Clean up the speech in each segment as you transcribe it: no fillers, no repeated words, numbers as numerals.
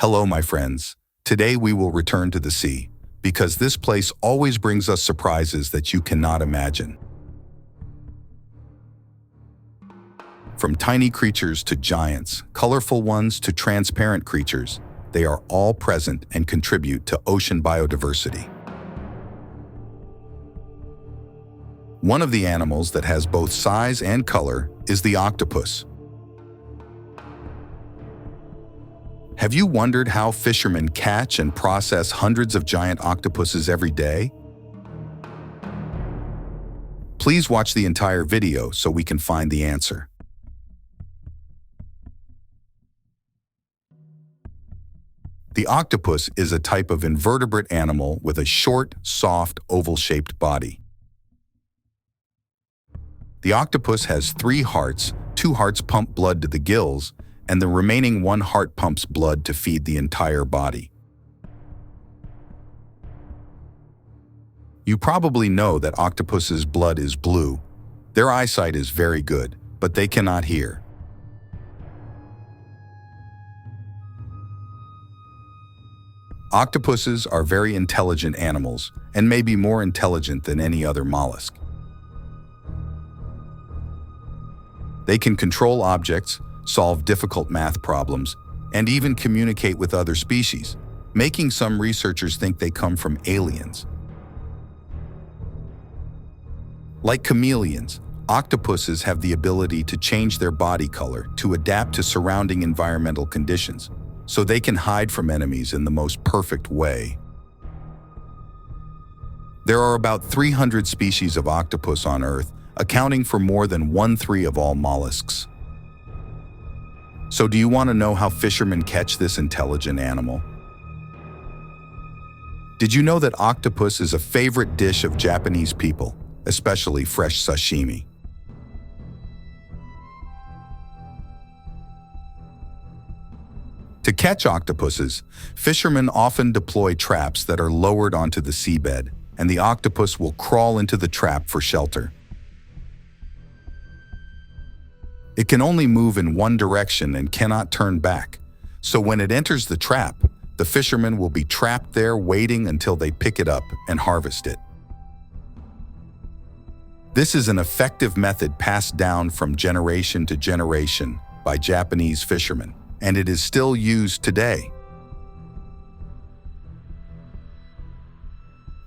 Hello, my friends. Today we will return to the sea, because this place always brings us surprises that you cannot imagine. From tiny creatures to giants, colorful ones to transparent creatures, they are all present and contribute to ocean biodiversity. One of the animals that has both size and color is the octopus. Have you wondered how fishermen catch and process hundreds of giant octopuses every day? Please watch the entire video so we can find the answer. The octopus is a type of invertebrate animal with a short, soft, oval-shaped body. The octopus has 3 hearts. 2 hearts pump blood to the gills, and the remaining 1 heart pumps blood to feed the entire body. You probably know that octopus's blood is blue. Their eyesight is very good, but they cannot hear. Octopuses are very intelligent animals and may be more intelligent than any other mollusk. They can control objects, solve difficult math problems, and even communicate with other species, making some researchers think they come from aliens. Like chameleons, octopuses have the ability to change their body color to adapt to surrounding environmental conditions, so they can hide from enemies in the most perfect way. There are about 300 species of octopus on Earth, accounting for more than 1/3 of all mollusks. So do you want to know how fishermen catch this intelligent animal? Did you know that octopus is a favorite dish of Japanese people, especially fresh sashimi? To catch octopuses, fishermen often deploy traps that are lowered onto the seabed, and the octopus will crawl into the trap for shelter. It can only move in one direction and cannot turn back, so when it enters the trap, the fishermen will be trapped there waiting until they pick it up and harvest it. This is an effective method passed down from generation to generation by Japanese fishermen, and it is still used today.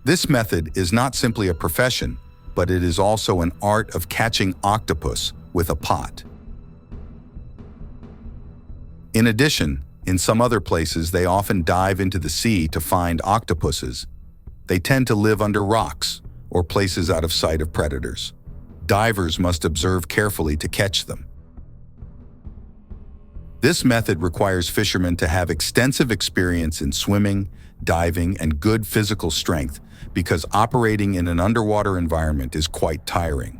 This method is not simply a profession, but it is also an art of catching octopus with a pot. In addition, in some other places they often dive into the sea to find octopuses. They tend to live under rocks or places out of sight of predators. Divers must observe carefully to catch them. This method requires fishermen to have extensive experience in swimming, diving, and good physical strength because operating in an underwater environment is quite tiring.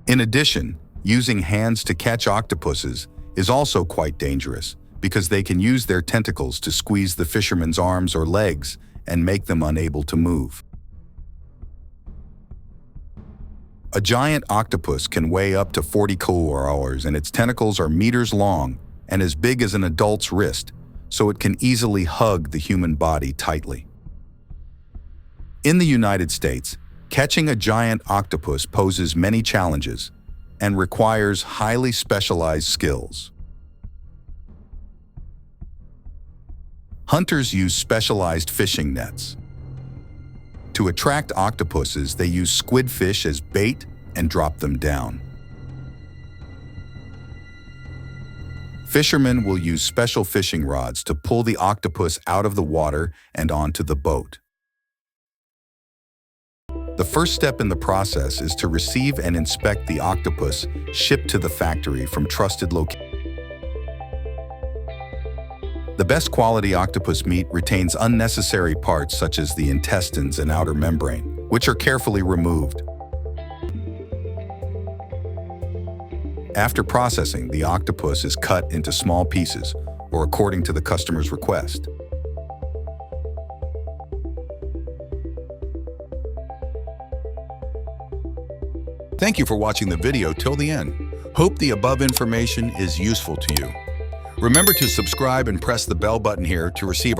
In addition, using hands to catch octopuses is also quite dangerous because they can use their tentacles to squeeze the fisherman's arms or legs and make them unable to move. A giant octopus can weigh up to 40 kilograms and its tentacles are meters long and as big as an adult's wrist, so it can easily hug the human body tightly. In the United States, catching a giant octopus poses many challenges and requires highly specialized skills. Hunters use specialized fishing nets. To attract octopuses, they use squidfish as bait and drop them down. Fishermen will use special fishing rods to pull the octopus out of the water and onto the boat. The first step in the process is to receive and inspect the octopus shipped to the factory from trusted locations. The best quality octopus meat retains unnecessary parts such as the intestines and outer membrane, which are carefully removed. After processing, the octopus is cut into small pieces, or according to the customer's request. Thank you for watching the video till the end. Hope the above information is useful to you. Remember to subscribe and press the bell button here to receive